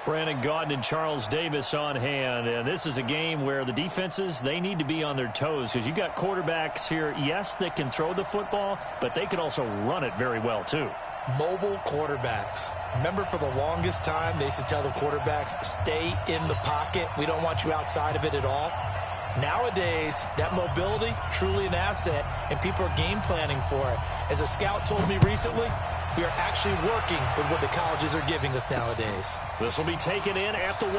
Brandon Gaudin and Charles Davis on hand. And this is a game where the defenses, they need to be on their toes because you've got quarterbacks here, yes, that can throw the football, but they can also run it very well, too. Mobile quarterbacks. Remember, for the longest time, they used to tell the quarterbacks, stay in the pocket. We don't want you outside of it at all. Nowadays, that mobility, truly an asset, and people are game planning for it. As a scout told me recently, we are actually working with what the colleges are giving us nowadays. This will be taken in at the 1.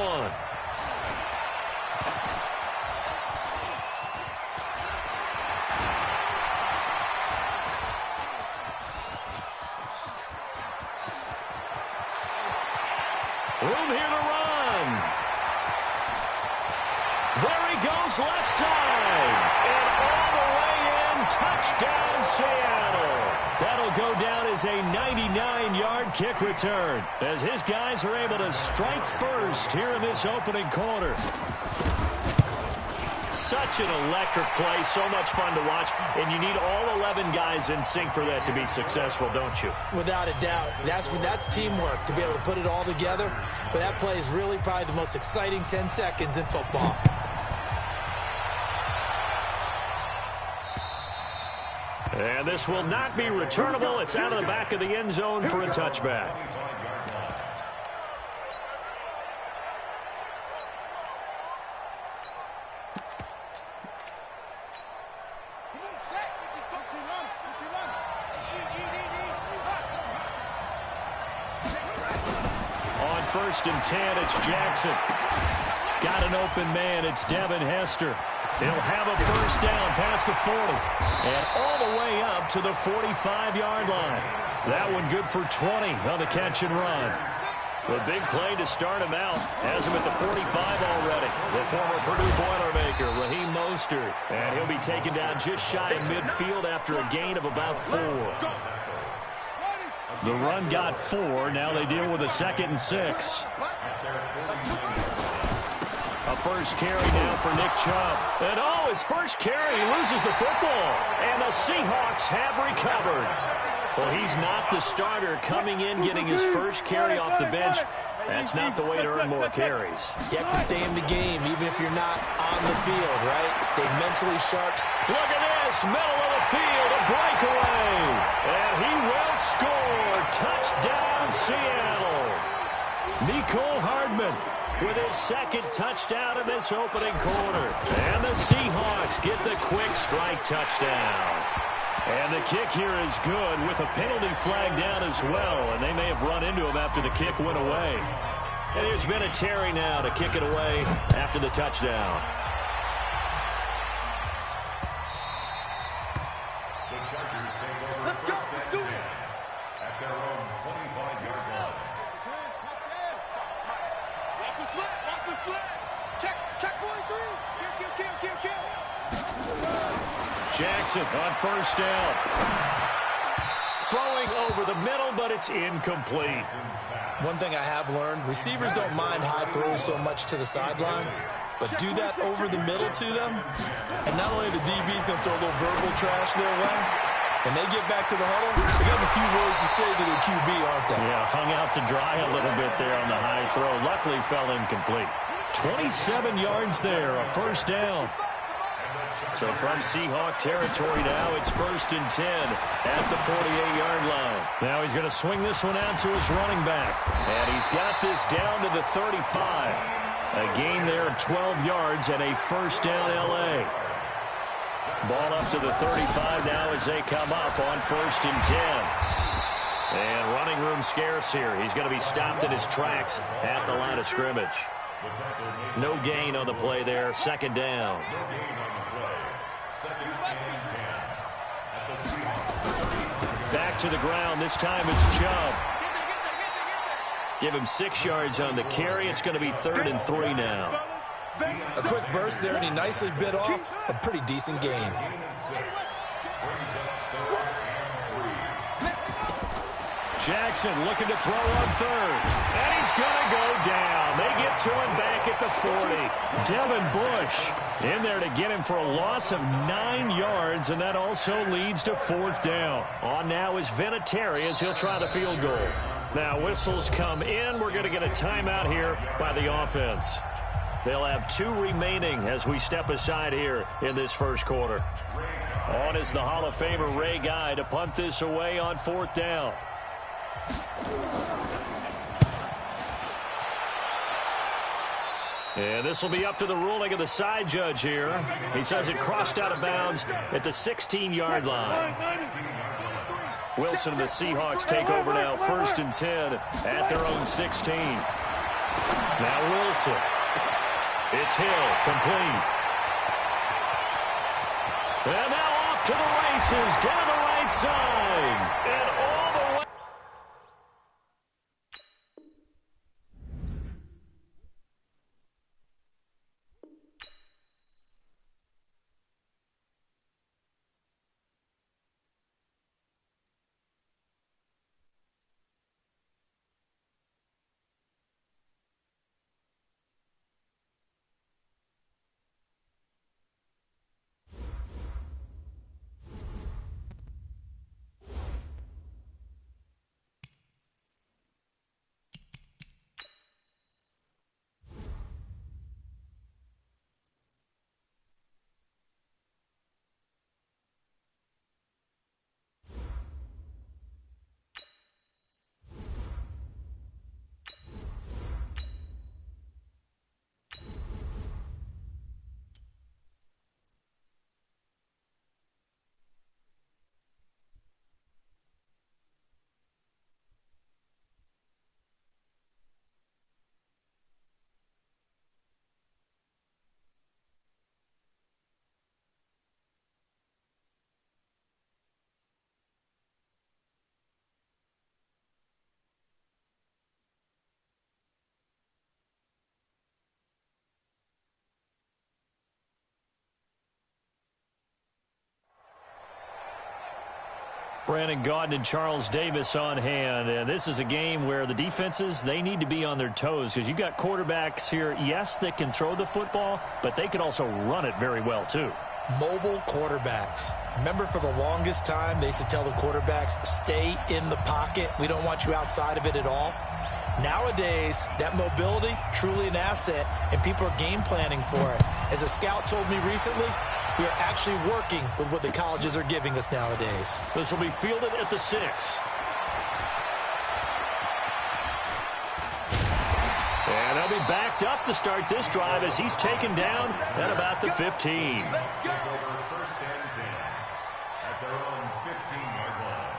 Room here to run. There he goes, left side. And all the way in, touchdown Seattle. That'll go down as a 99-yard kick return as his guys are able to strike first here in this opening quarter. Such an electric play, so much fun to watch, and you need all 11 guys in sync for that to be successful, don't you? Without a doubt. That's teamwork, to be able to put it all together. But that play is really probably the most exciting 10 seconds in football. And this will not be returnable. It's out of the back of the end zone for a touchback. On 1st and 10, it's Jackson. Got an open man. It's Devin Hester. He'll have a first down past the 40 and all the way up to the 45-yard line. That one good for 20 on the catch and run. The big play to start him out has him at the 45 already. The former Purdue Boilermaker, Raheem Mostert. And he'll be taken down just shy of midfield after a gain of about 4. The run got 4. Now they deal with a 2nd and 6. A first carry now for Nick Chubb. And his first carry, he loses the football. And the Seahawks have recovered. Well, he's not the starter coming in, getting his first carry off the bench. That's not the way to earn more carries. You have to stay in the game, even if you're not on the field, right? Stay mentally sharp. Look at this, middle of the field, a breakaway. And he will score. Touchdown, Seattle. Nicole Hardman with his 2nd touchdown in this opening quarter. And the Seahawks get the quick strike touchdown. And the kick here is good with a penalty flag down as well. And they may have run into him after the kick went away. And here's Vinatieri now to kick it away after the touchdown. The Chargers take over first and 10 at their own 25-yard line. Watch the slip, watch the slip. Check 43. Kill. Jackson on first down. Throwing over the middle, but it's incomplete. One thing I have learned, receivers don't mind high throws so much to the sideline, but do that over the middle to them, and not only the DB's going to throw a little verbal trash their way, when they get back to the huddle, they got a few words to say to their QB, aren't they? Yeah, hung out to dry a little bit there on the high throw. Luckily fell incomplete. 27 yards there, a first down. So from Seahawk territory now, it's 1st and 10 at the 48-yard line. Now he's going to swing this one out to his running back. And he's got this down to the 35. A gain there of 12 yards and a first down L.A. Ball up to the 35 now as they come up on 1st and 10. And running room scarce here. He's going to be stopped in his tracks at the line of scrimmage. No gain on the play there. 2nd down. Back to the ground. This time it's Chubb. Give him 6 yards on the carry. It's going to be 3rd and 3 now. A quick burst there, and he nicely bit off a pretty decent gain. Jackson looking to throw on 3rd. And he's going to go down. They get to him back at the 40. Devin Bush in there to get him for a loss of 9 yards, and that also leads to 4th down. On now is Vinatieri as he'll try the field goal. Now whistles come in. We're going to get a timeout here by the offense. They'll have 2 remaining as we step aside here in this first quarter. On is the Hall of Famer Ray Guy to punt this away on 4th down. And this will be up to the ruling of the side judge here. He says it crossed out of bounds at the 16-yard line. Wilson and the Seahawks take over now, 1st and 10 at their own 16. Now Wilson. It's Hill, complete. And now off to the races, down the right side. And all the way. Brandon Gaudin and Charles Davis on hand. And this is a game where the defenses, they need to be on their toes because you've got quarterbacks here, yes, that can throw the football, but they can also run it very well, too. Mobile quarterbacks. Remember, for the longest time, they used to tell the quarterbacks, stay in the pocket. We don't want you outside of it at all. Nowadays, that mobility, truly an asset, and people are game planning for it. As a scout told me recently, we are actually working with what the colleges are giving us nowadays. This will be fielded at the 6. And they'll be backed up to start this drive as he's taken down at about the 15. Let's go. 1st and 10 at their own 15-yard line.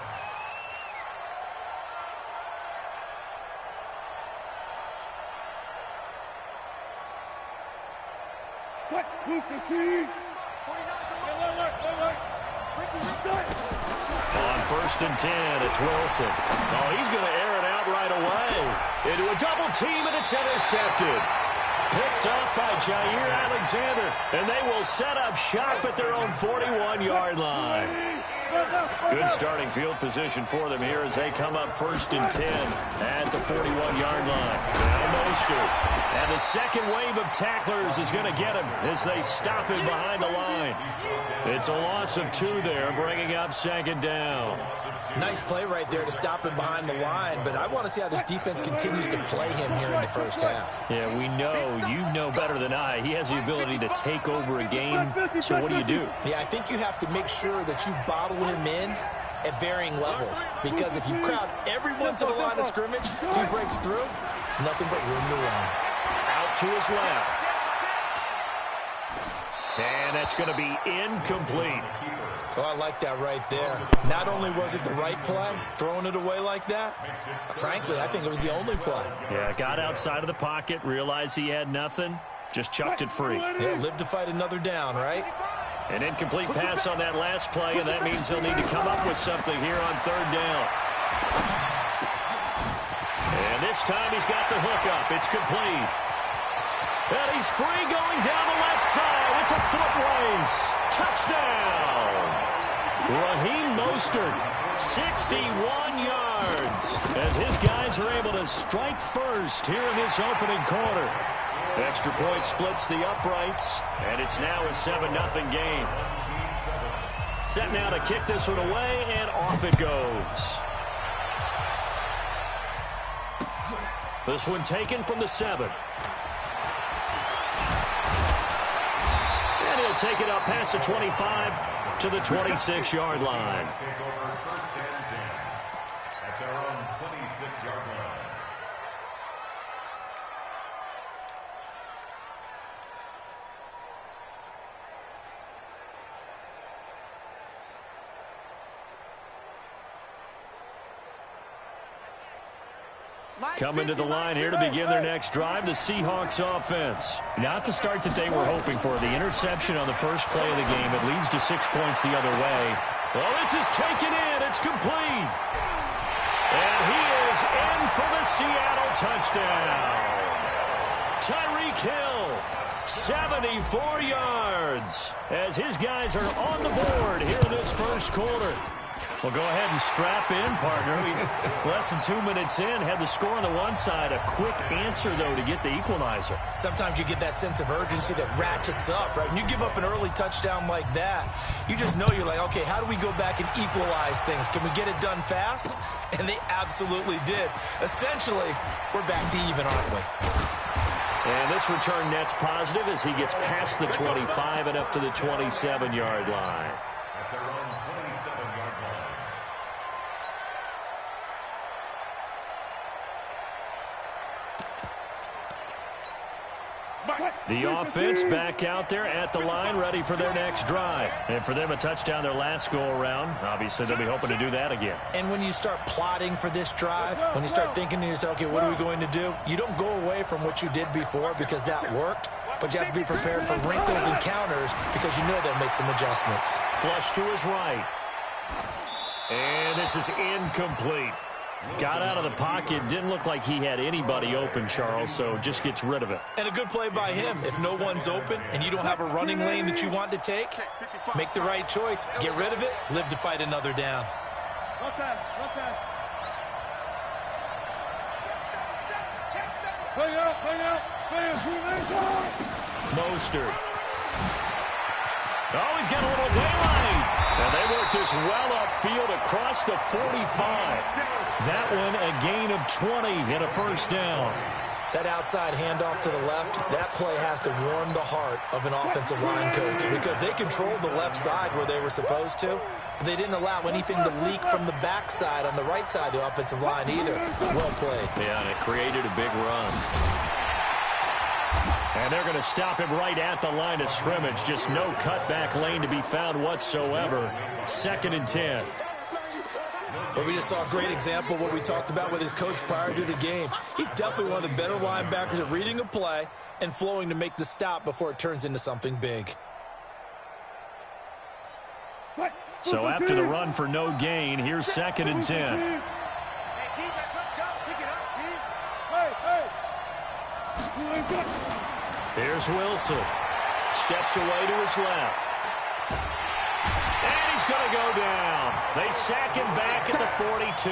On 1st and 10, it's Wilson. Oh, he's going to air it out right away. Into a double team, and it's intercepted. Picked up by Jair Alexander, and they will set up shop at their own 41-yard line. Good starting field position for them here as they come up 1st and 10 at the 41-yard line. Now Mostert. And the second wave of tacklers is going to get him as they stop him behind the line. It's a loss of 2 there, bringing up 2nd down. Nice play right there to stop him behind the line, but I want to see how this defense continues to play him here in the first half. Yeah, we know. You know better than I. He has the ability to take over a game, so what do? Yeah, I think you have to make sure that you bottle him in at varying levels, because if you crowd everyone to the line of scrimmage, if he breaks through, it's nothing but room to run. Out to his left. And that's going to be incomplete. Oh, I like that right there. Not only was it the right play, throwing it away like that, frankly, I think it was the only play. Yeah, got outside of the pocket, realized he had nothing, just chucked it free. Yeah, live to fight another down, right? An incomplete pass on that last play, and that means he'll need to come up with something here on 3rd down. And this time he's got the hook up. It's complete. And he's free going down the left side. It's a foot race. Touchdown. Raheem Mostert, 61 yards. As his guys are able to strike first here in this opening quarter. Extra point splits the uprights, and it's now a 7-0 game. Set now to kick this one away, and off it goes. This one taken from the 7. And he'll take it up past the 25 to the 26-yard line. Take over first and 10 at their own 26-yard line. Coming to the line here to begin their next drive, the Seahawks offense. Not the start that they were hoping for. The interception on the first play of the game. It leads to 6 points the other way. Well, this is taken in. It's complete. And he is in for the Seattle touchdown. Tyreek Hill, 74 yards, as his guys are on the board here in this first quarter. Well, go ahead and strap in, partner. Less than 2 minutes in, had the score on the one side. A quick answer, though, to get the equalizer. Sometimes you get that sense of urgency that ratchets up, right? When you give up an early touchdown like that, you just know you're like, okay, how do we go back and equalize things? Can we get it done fast? And they absolutely did. Essentially, we're back to even, aren't we? And this return net's positive as he gets past the 25 and up to the 27-yard line. At their own 27-yard line. The offense back out there at the line, ready for their next drive. And for them, a touchdown their last go-around. Obviously, they'll be hoping to do that again. And when you start plotting for this drive, when you start thinking to yourself, okay, what are we going to do? You don't go away from what you did before because that worked, but you have to be prepared for wrinkles and counters because you know they'll make some adjustments. Flush to his right. And this is incomplete. Got out of the pocket. Didn't look like he had anybody open, Charles, so just gets rid of it. And a good play by him. If no one's open and you don't have a running lane that you want to take, make the right choice. Get rid of it. Live to fight another down. Mostert. Oh, he's got a little daylight. And they work this well upfield across the 45. That one a gain of 20 and a first down. That outside handoff to the left, that play has to warm the heart of an offensive line coach because they controlled the left side where they were supposed to, but they didn't allow anything to leak from the backside on the right side of the offensive line either. Well played. Yeah, and it created a big run. And they're going to stop him right at the line of scrimmage. Just no cutback lane to be found whatsoever. 2nd and 10. But we just saw a great example of what we talked about with his coach prior to the game. He's definitely one of the better linebackers at reading a play and flowing to make the stop before it turns into something big. So after the run for no gain, here's 2nd and 10. Here's Wilson. Steps away to his left. And he's going to go down. They sack him back at the 42.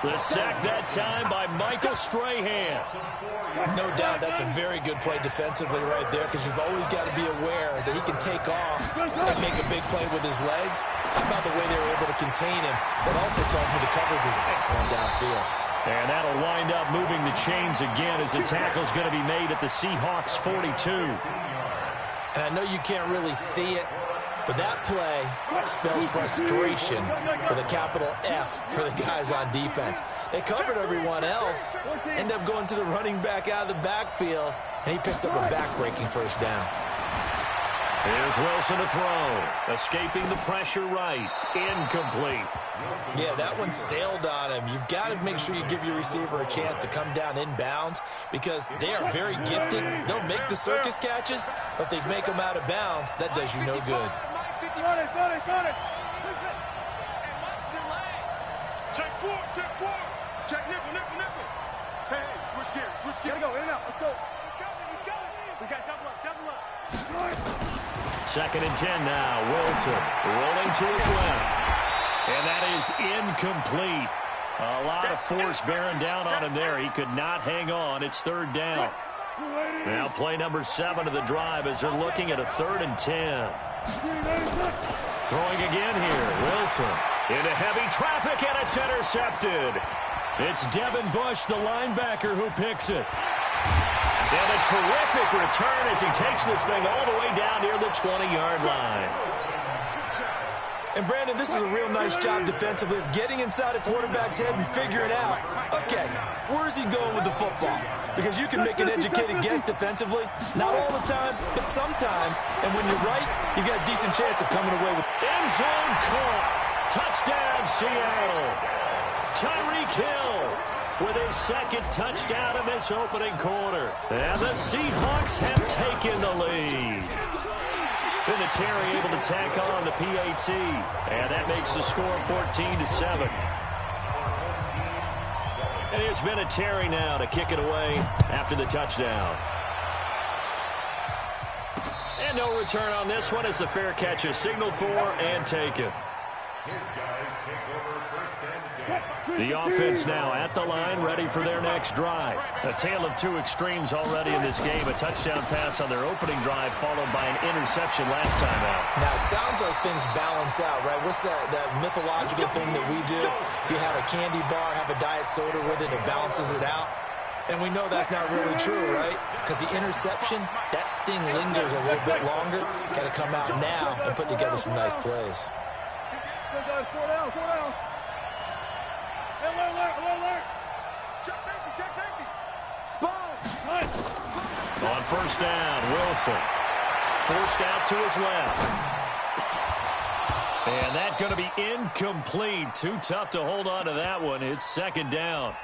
The sack that time by Michael Strahan. No doubt that's a very good play defensively right there because you've always got to be aware that he can take off and make a big play with his legs. How about the way they were able to contain him? That also tells me the coverage was excellent downfield. And that'll wind up moving the chains again as the tackle's going to be made at the Seahawks 42. And I know you can't really see it, but that play spells frustration with a capital F for the guys on defense. They covered everyone else, end up going to the running back out of the backfield, and he picks up a back-breaking first down. Here's Wilson to throw. Escaping the pressure right. Incomplete. Yeah, that one sailed on him. You've got to make sure you give your receiver a chance to come down inbounds because they are very gifted. They'll make the circus catches, but they make them out of bounds. That does you no good. Got it. Check four. Check nickel. Hey, switch gears. Gotta go, in and out. Let's go. We got double up. 2nd and 10 now. Wilson rolling to his left. And that is incomplete. A lot of force bearing down on him there. He could not hang on. It's 3rd down. Now play number 7 of the drive as they're looking at a 3rd and 10. Throwing again here. Wilson into heavy traffic, and it's intercepted. It's Devin Bush, the linebacker, who picks it. And a terrific return as he takes this thing all the way down near the 20-yard line. And, Brandon, this is a real nice job defensively of getting inside a quarterback's head and figuring out, okay, where's he going with the football? Because you can make an educated guess defensively. Not all the time, but sometimes. And when you're right, you've got a decent chance of coming away with end zone caught. Touchdown, Seattle. Tyreek Hill with his second touchdown in this opening quarter. And the Seahawks have taken the lead. Vinatieri able to tack on the PAT. And that makes the score 14-7. And here's Vinatieri now to kick it away after the touchdown. And no return on this one as the fair catch is signaled for and taken. His guys take over first and 10. The offense now at the line, ready for their next drive. A tale of two extremes already in this game. A touchdown pass on their opening drive, followed by an interception last time out. Now, it sounds like things balance out, right? What's that mythological thing that we do? If you have a candy bar, have a diet soda with it, it balances it out. And we know that's not really true, right? Because the interception, that sting lingers a little bit longer. Got to come out now and put together some nice plays. Four down. Alert. Check safety. Spot. On first down, Wilson. Forced out to his left. And that's going to be incomplete. Too tough to hold on to that one. It's second down.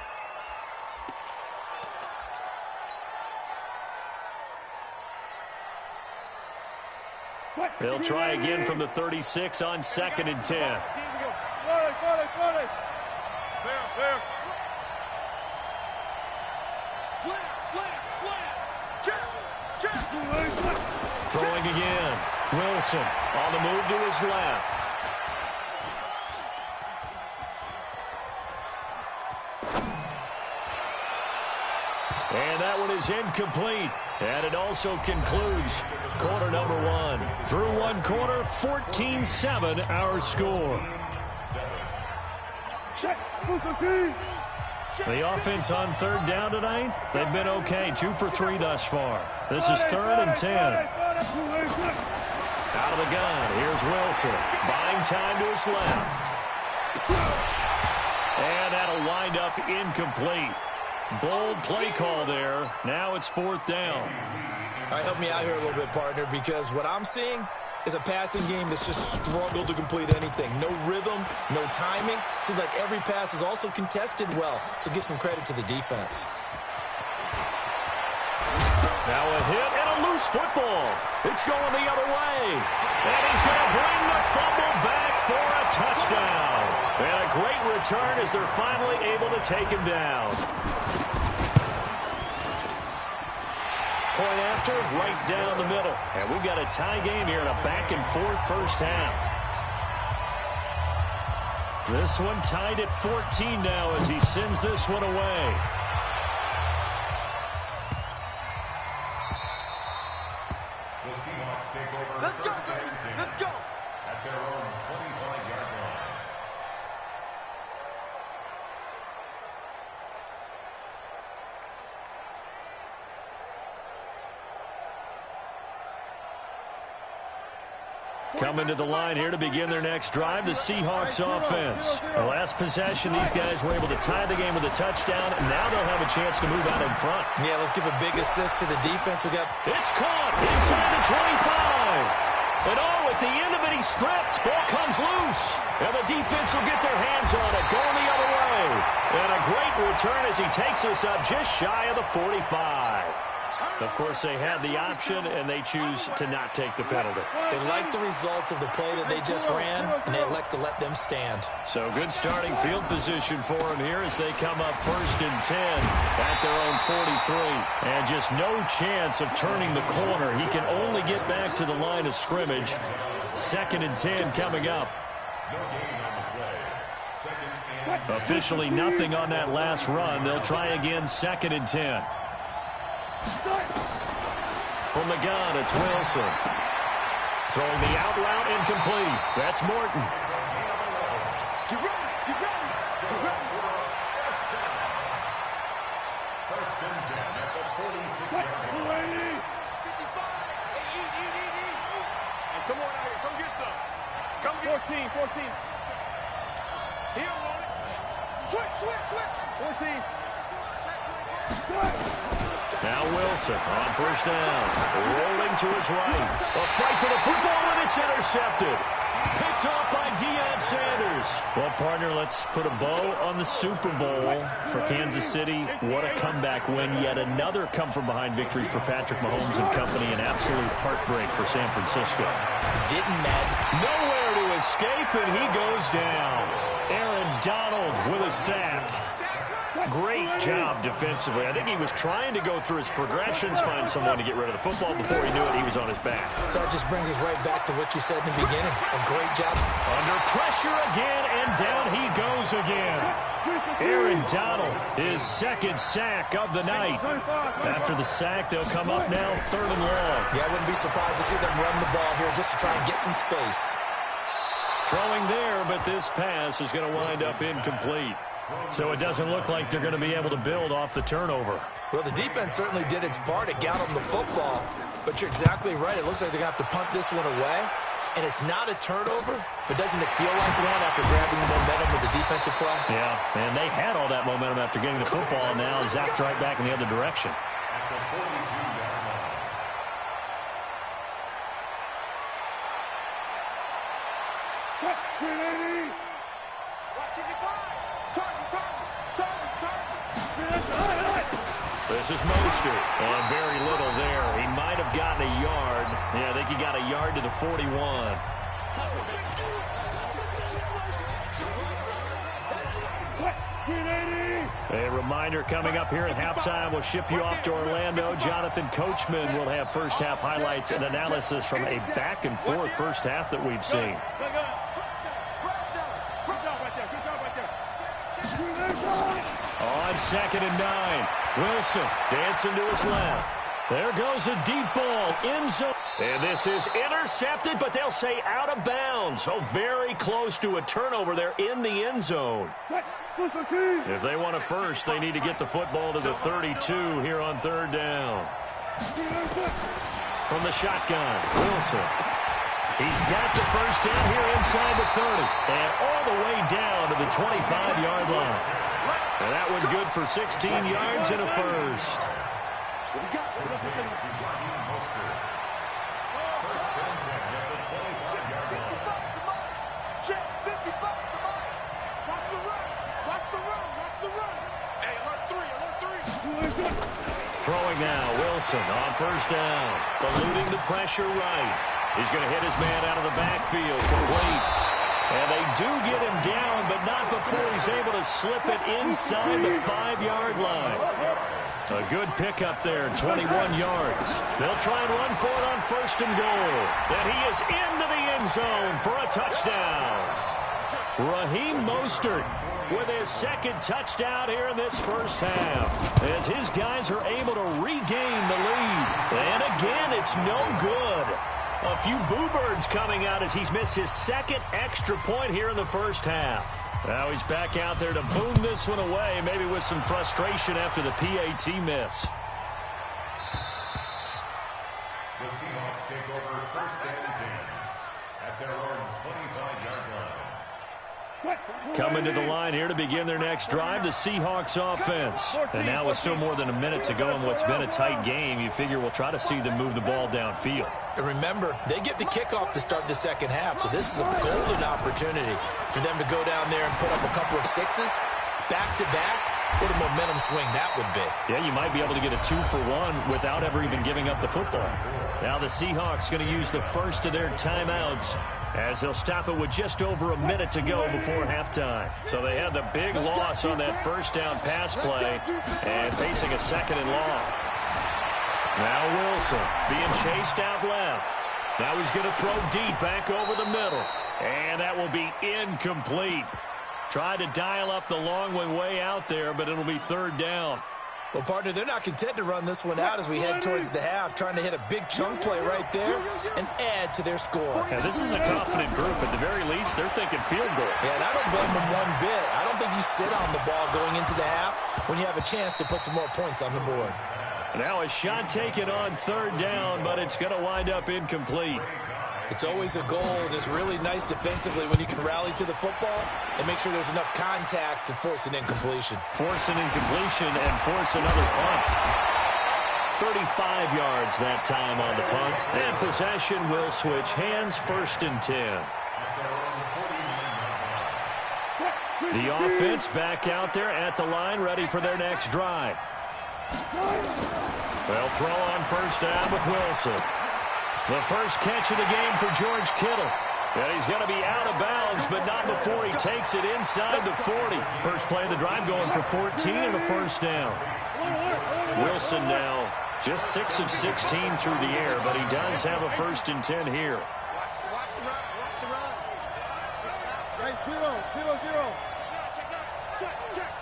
They'll try again from the 36 on 2nd and 10. Fair. Slam. Jab. Throwing again. Wilson on the move to his left. And that one is incomplete. And it also concludes quarter number one. Through one quarter, 14-7 our score. The offense on third down tonight, they've been okay. 2 for 3 thus far. This is 3rd and 10. Out of the gun, here's Wilson. Buying time to his left. And that'll wind up incomplete. Bold play call there. Now it's 4th down. All right, help me out here a little bit, partner, because what I'm seeing is a passing game that's just struggled to complete anything. No rhythm, no timing. Seems like every pass is also contested well, so give some credit to the defense. Now a hit and a loose football. It's going the other way. And he's going to bring the fumble back for a touchdown. And a great return as they're finally able to take him down. Point after, right down the middle. And we've got a tie game here in a back-and-forth first half. This one tied at 14 now as he sends this one away. The Seahawks take over first and 10. Let's go. At their own 25-yard line. Coming to the line here to begin their next drive, the Seahawks offense. The last possession, these guys were able to tie the game with a touchdown, and now they'll have a chance to move out in front. Yeah, let's give a big assist to the defense. It's caught inside the 25. And oh, at the end of it, he's stripped. Ball comes loose. And the defense will get their hands on it, going the other way. And a great return as he takes us up just shy of the 45. Of course, they had the option, and they choose to not take the penalty. They like the results of the play that they just ran, and they elect to let them stand. So good starting field position for them here as they come up 1st and 10 at their own 43. And just no chance of turning the corner. He can only get back to the line of scrimmage. 2nd and 10 coming up. Officially nothing on that last run. They'll try again 2nd and 10. From the gun, it's Wilson. Throwing the out route incomplete. That's Morton. 14, 14. He don't want it. Switch. 14. Now Wilson on first down. Rolling to his right. A fight for the football, and it's intercepted. Picked off by Deion Sanders. Well, partner, let's put a bow on the Super Bowl for Kansas City. What a comeback win. Yet another come-from-behind victory for Patrick Mahomes and company. An absolute heartbreak for San Francisco. Didn't Madden. Nowhere to escape, and he goes down. Aaron Donald with a sack. Great job defensively. I think he was trying to go through his progressions, find someone to get rid of the football. Before he knew it, he was on his back. So that just brings us right back to what you said in the beginning. A great job. Under pressure again, and down he goes again. Aaron Donald, his second sack of the night. After the sack, they'll come up now 3rd and long. Yeah, I wouldn't be surprised to see them run the ball here just to try and get some space. Throwing there, but this pass is going to wind up incomplete. So it doesn't look like they're going to be able to build off the turnover. Well, the defense certainly did its part to get them the football. But you're exactly right. It looks like they're going to have to punt this one away. And it's not a turnover, but doesn't it feel like one after grabbing the momentum with the defensive play? Yeah, and they had all that momentum after getting the football, and now zapped right back in the other direction. At the 42-yard line. This is Mostert. Very little there. He might have gotten a yard. Yeah, I think he got a yard to the 41. A reminder coming up here at halftime. We'll ship you off to Orlando. Jonathan Coachman will have first half highlights and analysis from a back-and-forth first half that we've seen. On 2nd and 9. Wilson dancing to his left. There goes a deep ball. End zone. And this is intercepted, but they'll say out of bounds. So very close to a turnover there in the end zone. If they want a first, they need to get the football to the 32 here on 3rd down. From the shotgun, Wilson. He's got the first down here inside the 30. And all the way down to the 25-yard line. And that one good for 16 yards and a first. Throwing now, Wilson on first down. Eluding the pressure right. He's going to hit his man out of the backfield. Complete. And they do get him down, but not before he's able to slip it inside the 5-yard line. A good pickup there, 21 yards. They'll try and run for it on 1st and goal. And he is into the end zone for a touchdown. Raheem Mostert with his second touchdown here in this first half. As his guys are able to regain the lead. And again, it's no good. A few boo birds coming out as he's missed his second extra point here in the first half. Now he's back out there to boom this one away, maybe with some frustration after the PAT miss. The Seahawks take over 1st and 10 at their own 25-yard line. Coming to the line here to begin their next drive, the Seahawks offense. And now with still more than a minute to go in what's been a tight game, you figure we'll try to see them move the ball downfield. And remember, they get the kickoff to start the second half, so this is a golden opportunity for them to go down there and put up a couple of sixes back-to-back. What a momentum swing that would be. Yeah, you might be able to get a 2-for-1 without ever even giving up the football. Now the Seahawks going to use the first of their timeouts as they'll stop it with just over a minute to go before halftime. So they had the big loss on that first down pass play and facing a 2nd and long. Now Wilson being chased out left. Now he's going to throw deep back over the middle. And that will be incomplete. Tried to dial up the long one way out there, but it'll be 3rd down. Well, partner, they're not content to run this one out as we head towards the half, trying to hit a big chunk play right there and add to their score. Yeah, this is a confident group. At the very least, they're thinking field goal. Yeah, and I don't blame them one bit. I don't think you sit on the ball going into the half when you have a chance to put some more points on the board. Now a shot taken on 3rd down, but it's going to wind up incomplete. It's always a goal, and it's really nice defensively when you can rally to the football and make sure there's enough contact to force an incompletion. Force an incompletion and force another punt. 35 yards that time on the punt. And possession will switch hands, 1st and 10. The offense back out there at the line, ready for their next drive. They'll throw on 1st down with Wilson. The first catch of the game for George Kittle. And he's going to be out of bounds, but not before he takes it inside the 40. First play of the drive going for 14 and a 1st down. Wilson now just 6 of 16 through the air, but he does have a 1st and 10 here. Watch the run. Watch the run. Hey, 0.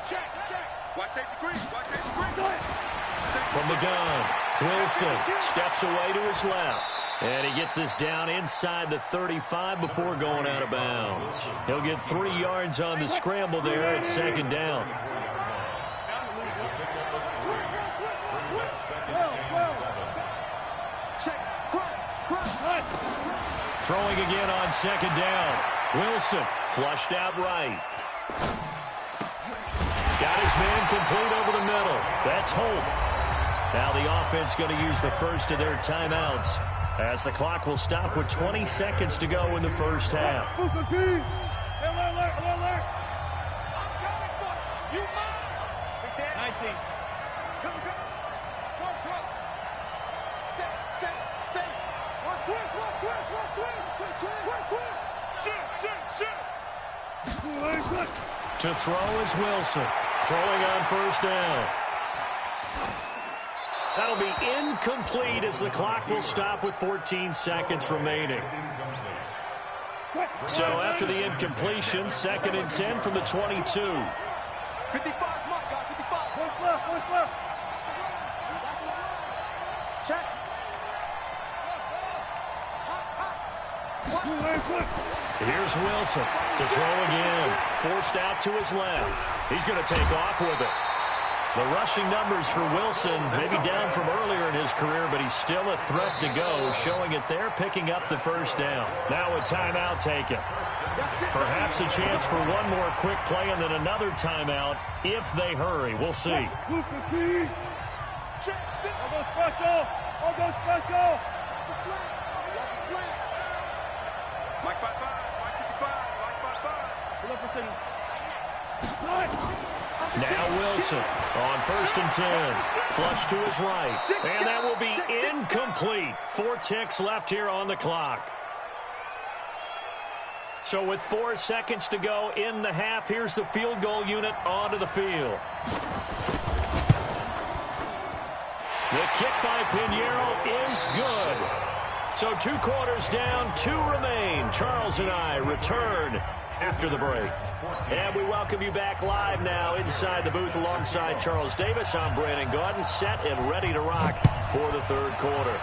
Check. Watch safety green. From the gun, Wilson steps away to his left. And he gets this down inside the 35 before going out of bounds. He'll get 3 yards on the scramble there at 2nd down. Throwing again on 2nd down. Wilson flushed out right. Got his man complete over the middle. That's Holt. Now the offense going to use the first of their timeouts, as the clock will stop with 20 seconds to go in the first half. Alert. You 19. Come. Set. Watch twist. Shit. To throw is Wilson. Throwing on 1st down. That'll be incomplete as the clock will stop with 14 seconds remaining. So after the incompletion, 2nd and 10 from the 22. 55, Mark, got 55. What's left? Check. Here's Wilson to throw again. Forced out to his left. He's going to take off with it. The rushing numbers for Wilson maybe down from earlier in his career, but he's still a threat to go, showing it there, picking up the 1st down. Now a timeout taken. Perhaps a chance for one more quick play and then another timeout if they hurry. We'll see. I'll go special. Mike 55, Mike 55. Now Wilson on 1st and 10. Flush to his right. And that will be incomplete. 4 ticks left here on the clock. So with 4 seconds to go in the half, here's the field goal unit onto the field. The kick by Pinheiro is good. So 2 quarters down, 2 remain. Charles and I return after the break. And we welcome you back live now inside the booth alongside Charles Davis. I'm Brandon Gaudin, set and ready to rock for the 3rd quarter.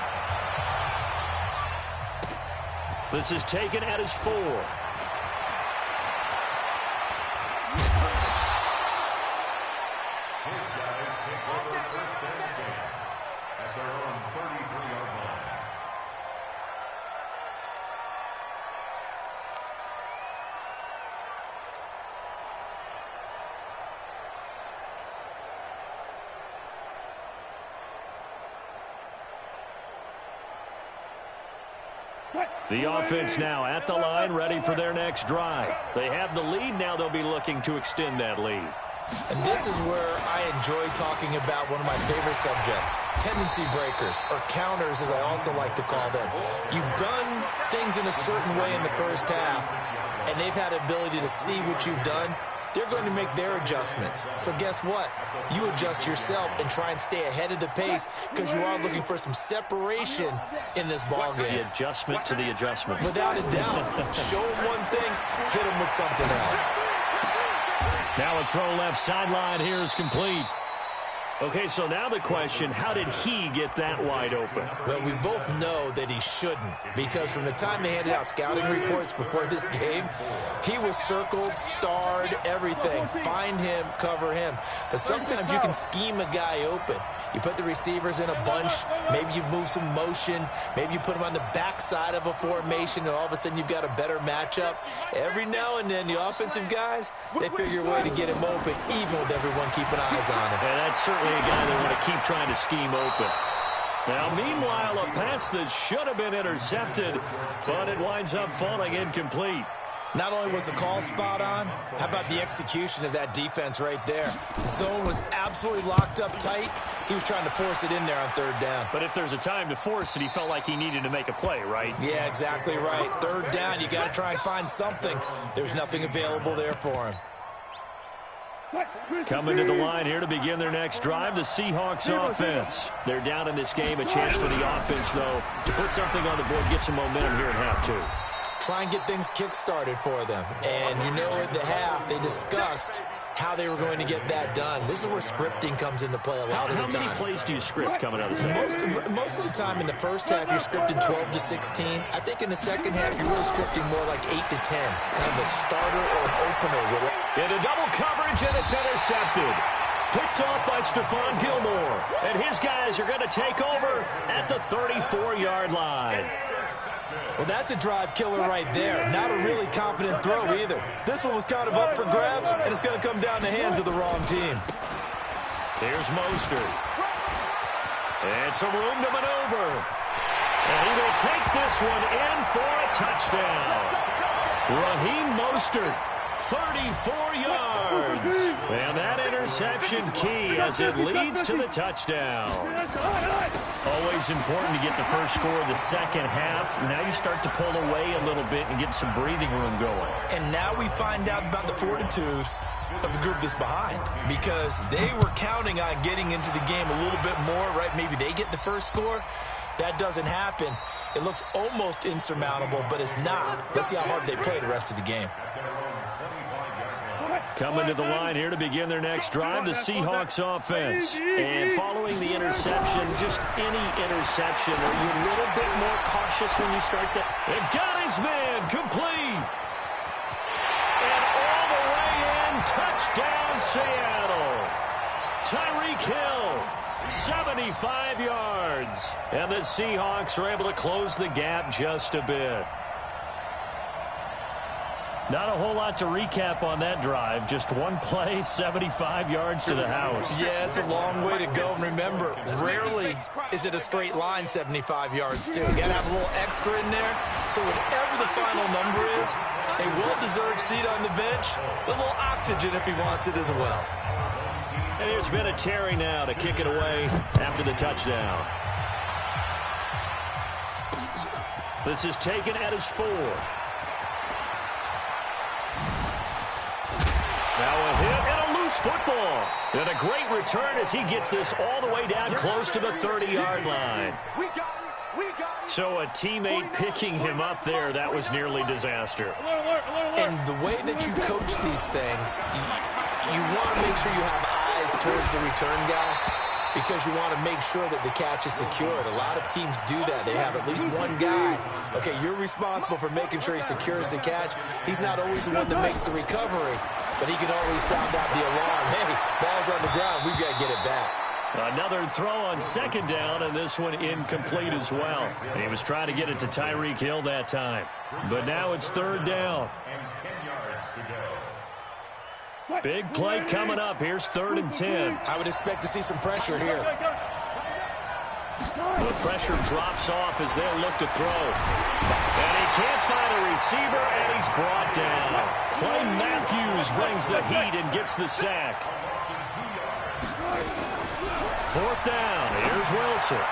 This is taken at his 4. The offense now at the line, ready for their next drive. They have the lead. Now they'll be looking to extend that lead. And this is where I enjoy talking about one of my favorite subjects, tendency breakers, or counters as I also like to call them. You've done things in a certain way in the first half, and they've had the ability to see what you've done. They're going to make their adjustments. So guess what? You adjust yourself and try and stay ahead of the pace because you are looking for some separation in this ball game. The adjustment to the adjustment. Without a doubt. Show them one thing, hit them with something else. Now a throw left sideline here is complete. Okay, so now the question, how did he get that wide open? Well, we both know that he shouldn't, because from the time they handed out scouting reports before this game, he was circled, starred, everything. Find him, cover him. But sometimes you can scheme a guy open. You put the receivers in a bunch, maybe you move some motion, maybe you put them on the backside of a formation, and all of a sudden you've got a better matchup. Every now and then, the offensive guys, they figure a way to get him open, even with everyone keeping eyes on him. And that's certainly a guy they want to keep trying to scheme open. Now, meanwhile, a pass that should have been intercepted, but it winds up falling incomplete. Not only was the call spot on, how about the execution of that defense right there? The zone was absolutely locked up tight. He was trying to force it in there on third down. But if there's a time to force it, he felt like he needed to make a play, right? Yeah, exactly right. Third down, you got to try and find something. There's nothing available there for him. Coming to the line here to begin their next drive, the Seahawks offense. They're down in this game. A chance for the offense, though, to put something on the board, get some momentum here in half two. Try and get things kick-started for them. And you know at the half, they discussed how they were going to get that done. This is where scripting comes into play a lot of the time. How many plays do you script coming out of the second? Most of the time in the first half, you're scripting 12 to 16. I think in the second half, you're really scripting more like 8 to 10. Kind of a starter or an opener with it. Into double coverage, and it's intercepted. Picked off by Stephon Gilmore. And his guys are going to take over at the 34-yard line. Well, that's a drive killer right there. Not a really confident throw either. This one was kind of up for grabs, and it's going to come down the hands of the wrong team. Here's Mostert. And some room to maneuver. And he will take this one in for a touchdown. Raheem Mostert, 34 yards. And that interception key as it leads to the touchdown. Always important to get the first score of the second half. Now you start to pull away a little bit and get some breathing room going. And now we find out about the fortitude of the group that's behind, because they were counting on getting into the game a little bit more, right? Maybe they get the first score. That doesn't happen. It looks almost insurmountable, but it's not. Let's see how hard they play the rest of the game. Coming to the line here to begin their next drive, the Seahawks offense. And following the interception, just any interception, are you a little bit more cautious when you start to... It got his man complete. And all the way in, touchdown Seattle. Tyreek Hill, 75 yards. And the Seahawks are able to close the gap just a bit. Not a whole lot to recap on that drive. Just one play, 75 yards to the house. Yeah, it's a long way to go. And remember, rarely is it a straight line 75 yards, too. You got to have a little extra in there. So whatever the final number is, a well-deserved seat on the bench, a little oxygen if he wants it as well. And here's Vinatieri now to kick it away after the touchdown. This is taken at his 4. Now a hit and a loose football. And a great return as he gets this all the way down close to the 30-yard line. So a teammate picking him up there, that was nearly disaster. And the way that you coach these things, you want to make sure you have eyes towards the return guy, because you want to make sure that the catch is secured. A lot of teams do that. They have at least one guy. Okay, you're responsible for making sure he secures the catch. He's not always the one that makes the recovery, but he can always sound out the alarm. Hey, ball's on the ground. We've got to get it back. Another throw on second down, and this one incomplete as well. He was trying to get it to Tyreek Hill that time. But now it's third down. And 10 yards to go. Big play coming up. Here's 3rd and 10. I would expect to see some pressure here. The pressure drops off as they'll look to throw. And he can't find a receiver, and he's brought down. Clay Matthews brings the heat and gets the sack. 4th down. Here's Wilson.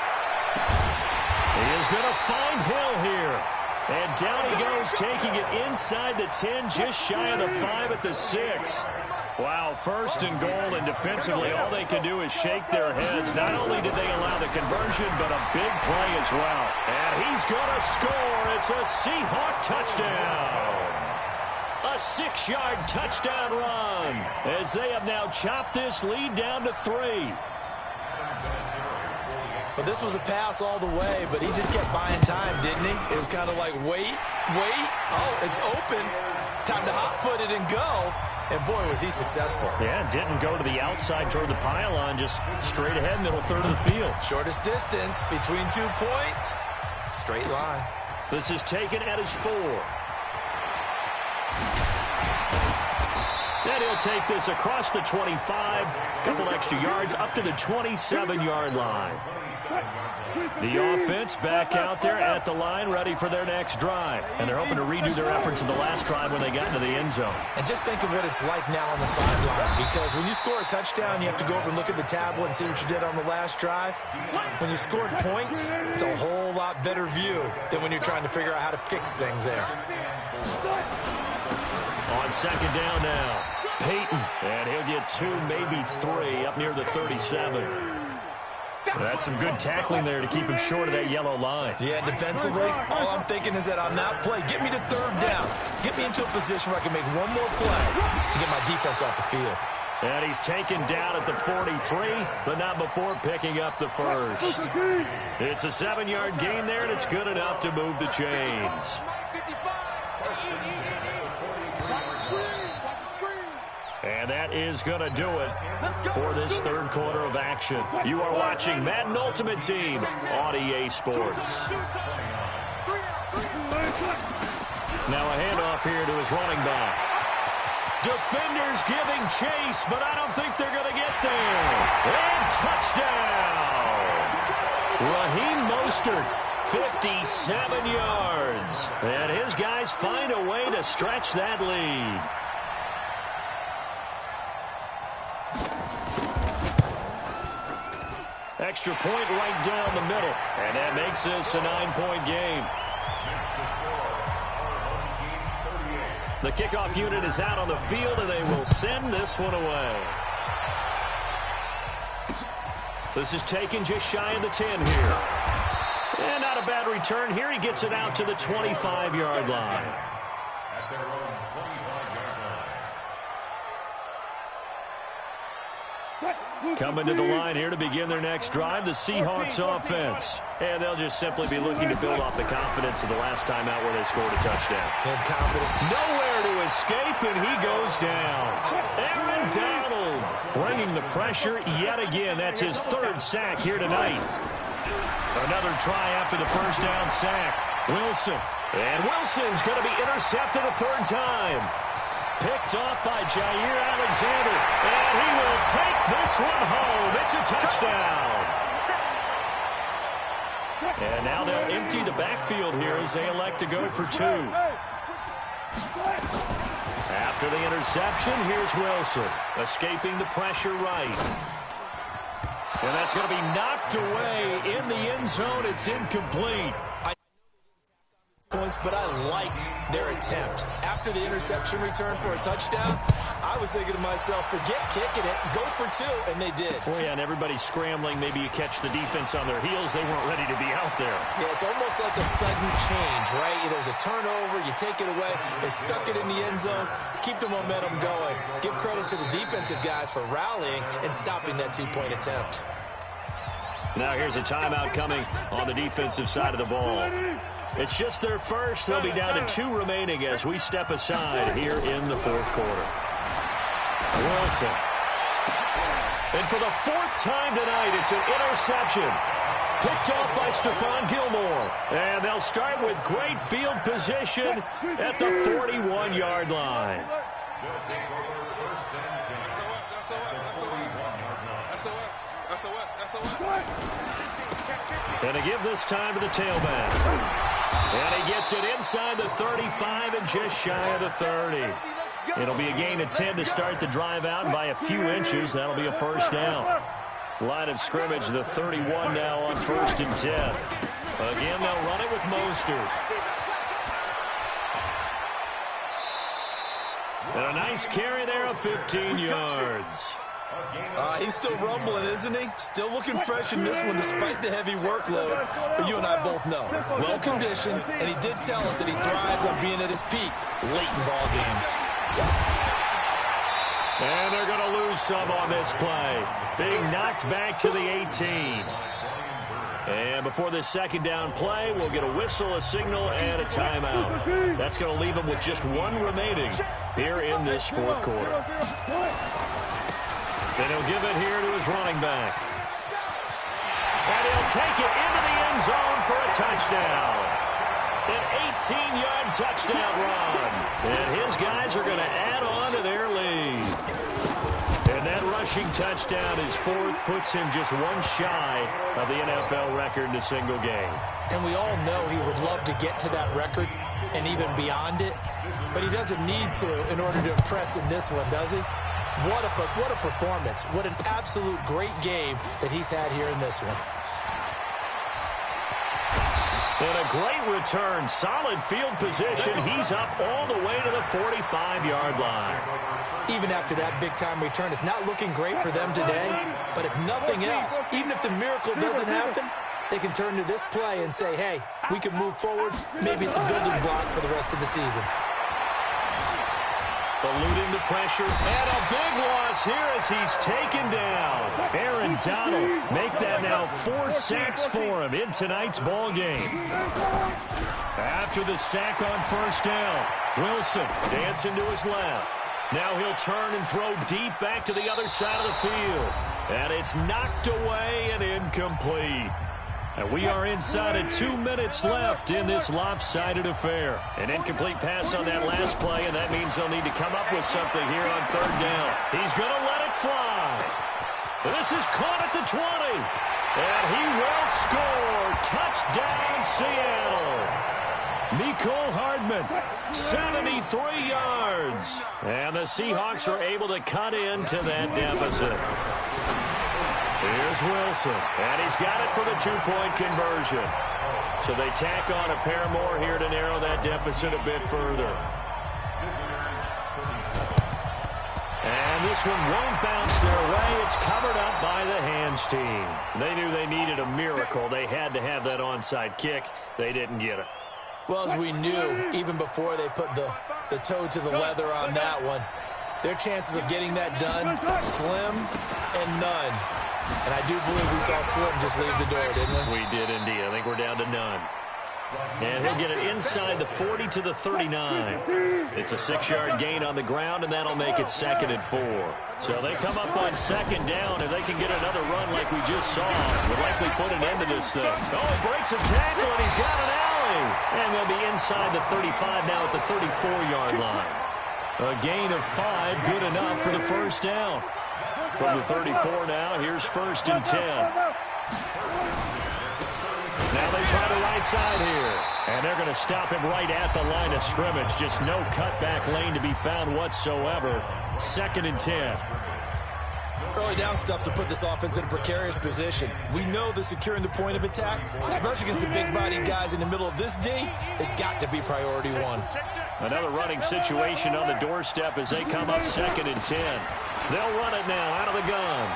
He is going to find Hill here. And down he goes, taking it inside the 10, just shy of the 5 at the 6. Wow, 1st and goal, and defensively all they can do is shake their heads. Not only did they allow the conversion, but a big play as well. And he's going to score. It's a Seahawk touchdown. A 6-yard touchdown run as they have now chopped this lead down to 3. But this was a pass all the way, but he just kept buying time, didn't he? It was kind of like, wait. Oh, it's open. Time to hot-foot it and go. And, boy, was he successful. Yeah, didn't go to the outside toward the pylon, just straight ahead, middle third of the field. Shortest distance between 2 points. Straight line. This is taken at his 4. Then he'll take this across the 25, couple extra yards up to the 27-yard line. The offense back out there at the line, ready for their next drive. And they're hoping to redo their efforts in the last drive when they got into the end zone. And just think of what it's like now on the sideline, because when you score a touchdown, you have to go over and look at the tablet and see what you did on the last drive. When you scored points, it's a whole lot better view than when you're trying to figure out how to fix things there. On second down now, Peyton, and he'll get 2, maybe 3 up near the 37. That's some good tackling there to keep him short of that yellow line. Yeah, defensively, all I'm thinking is that on that play, get me to third down. Get me into a position where I can make one more play and get my defense off the field. And he's taken down at the 43, but not before picking up the first. It's a 7-yard gain there, and it's good enough to move the chains. And that is going to do it for this third quarter of action. You are watching Madden Ultimate Team on EA Sports. Now a handoff here to his running back. Defenders giving chase, but I don't think they're going to get there. And touchdown! Raheem Mostert, 57 yards. And his guys find a way to stretch that lead. Extra point right down the middle. And that makes this a 9-point game. The kickoff unit is out on the field, and they will send this one away. This is taken just shy of the 10 here. And not a bad return here. He gets it out to the 25-yard line. At their own 25-yard line. Coming to the line here to begin their next drive, the Seahawks offense. And they'll just simply be looking to build off the confidence of the last time out where they scored a touchdown. And confident. Nowhere to escape, and he goes down. Aaron Donald bringing the pressure yet again. That's his 3rd sack here tonight. Another try after the first down sack. Wilson. And Wilson's going to be intercepted a 3rd time. Picked off by Jair Alexander. And he will take this one home. It's a touchdown. And now they'll empty the backfield here as they elect to go for 2. After the interception, here's Wilson. Escaping the pressure right. And that's going to be knocked away in the end zone. It's incomplete. Points, but I liked their attempt. After the interception return for a touchdown, I was thinking to myself, forget kicking it, go for 2, and they did. Oh, yeah, and everybody's scrambling. Maybe you catch the defense on their heels. They weren't ready to be out there. Yeah, it's almost like a sudden change, right? There's a turnover, you take it away, they stuck it in the end zone, keep the momentum going. Give credit to the defensive guys for rallying and stopping that 2-point attempt. Now here's a timeout coming on the defensive side of the ball. It's just their first. They'll be down to 2 remaining as we step aside here in the 4th quarter. Wilson. And for the 4th time tonight, it's an interception. Picked off by Stephon Gilmore. And they'll start with great field position at the 41-yard line. They'll take over 1st and 10 at the 41-yard line. And to give this time to the tailback. And he gets it inside the 35 and just shy of the 30. It'll be a gain of 10 to start the drive out by a few inches. That'll be a 1st down. Line of scrimmage, the 31 now on 1st and 10. Again, they'll run it with Mostert. And a nice carry there of 15 yards. He's still rumbling, isn't he? Still looking fresh in this one despite the heavy workload. But you and I both know, well-conditioned, and he did tell us that he thrives on being at his peak late in ball games. And they're going to lose some on this play. Being knocked back to the 18. And before this second down play, we'll get a whistle, a signal, and a timeout. That's going to leave them with just one remaining here in this fourth quarter. Then he'll give it here to his running back. And he'll take it into the end zone for a touchdown. An 18-yard touchdown run. And his guys are going to add on to their lead. And that rushing touchdown, his fourth, puts him just one shy of the NFL record in a single game. And we all know he would love to get to that record and even beyond it. But he doesn't need to in order to impress in this one, does he? What a performance. What an absolute great game that he's had here in this one. And a great return. Solid field position. He's up all the way to the 45-yard line. Even after that big-time return, it's not looking great for them today. But if nothing else, even if the miracle doesn't happen, they can turn to this play and say, hey, we can move forward. Maybe it's a building block for the rest of the season. Eluding the pressure, and a big loss here as he's taken down. Aaron Donald make that now 4 sacks for him in tonight's ball game. After the sack on first down, Wilson dancing to his left. Now he'll turn and throw deep back to the other side of the field. And it's knocked away and incomplete. And we are inside of 2 minutes left in this lopsided affair. An incomplete pass on that last play, and that means they'll need to come up with something here on third down. He's going to let it fly. This is caught at the 20. And he will score. Touchdown, Seattle. Mecole Hardman, 73 yards. And the Seahawks are able to cut into that deficit. Here's Wilson, and he's got it for the two-point conversion. So they tack on a pair more here to narrow that deficit a bit further. And this one won't bounce their way. It's covered up by the hands team. They knew they needed a miracle. They had to have that onside kick. They didn't get it. Well, as we knew, even before they put the toe to the leather on that one, their chances of getting that done, slim and none. And I do believe we saw Slim just leave the door, didn't we? We did indeed. I think we're down to none. And he'll get it inside the 40 to the 39. It's a 6-yard gain on the ground, and that'll make it 2nd and 4. So they come up on second down, and they can get another run like we just saw. Would likely put an end to this thing. Oh, he breaks a tackle, and he's got an alley. And they'll be inside the 35 now at the 34-yard line. A gain of 5, good enough for the first down. From the 34 now, here's 1st and 10. Now they try the right side here. And they're going to stop him right at the line of scrimmage. Just no cutback lane to be found whatsoever. 2nd and 10. Early down stuff to put this offense in a precarious position. We know that securing the point of attack, especially against the big-bodied guys in the middle of this D, has got to be priority one. Another running situation on the doorstep as they come up 2nd and 10. They'll run it now out of the gun.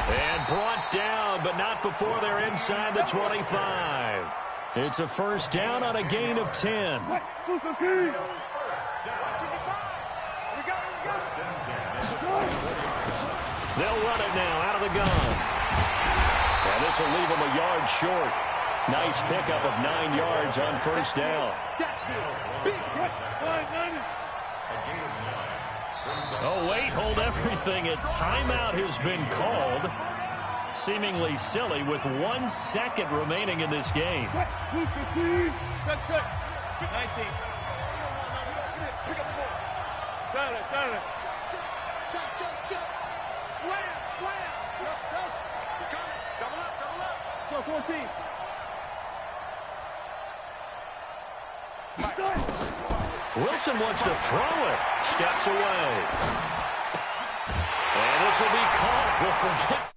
And brought down, but not before they're inside the 25. It's a first down on a gain of 10. They'll run it now out of the gun. And this will leave them a yard short. Nice pickup of 9 yards on first down. Oh, wait, hold everything. A timeout has been called. Seemingly silly with 1 second remaining in this game. 19. Got it. Check. Slam. Double up. Go, 14. Wilson wants to throw it. Steps away. And this will be caught. We'll forget.